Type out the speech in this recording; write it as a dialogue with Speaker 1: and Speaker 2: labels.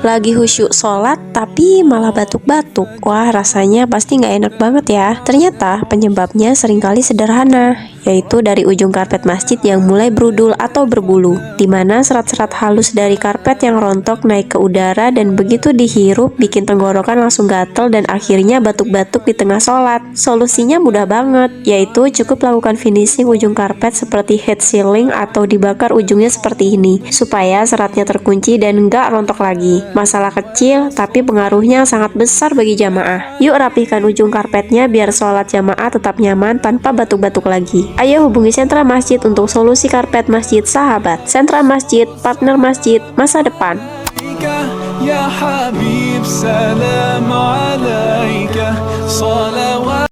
Speaker 1: Lagi khusyuk sholat tapi malah batuk-batuk. Wah, rasanya pasti nggak enak banget ya. Ternyata penyebabnya seringkali sederhana, yaitu dari ujung karpet masjid yang mulai berudul atau berbulu, di mana serat-serat halus dari karpet yang rontok naik ke udara dan begitu dihirup bikin tenggorokan langsung gatel dan akhirnya batuk-batuk di tengah sholat. Solusinya mudah banget, yaitu cukup lakukan finishing ujung karpet seperti head sealing atau dibakar ujungnya seperti ini, supaya seratnya terkunci dan nggak rontok lagi. Masalah kecil, tapi pengaruhnya sangat besar bagi jamaah. Yuk rapihkan ujung karpetnya biar sholat jamaah tetap nyaman tanpa batuk-batuk lagi. Ayo hubungi Sentra Masjid untuk solusi karpet masjid sahabat. Sentra Masjid, partner masjid masa depan.
Speaker 2: يا حبيب سلام عليك صلوات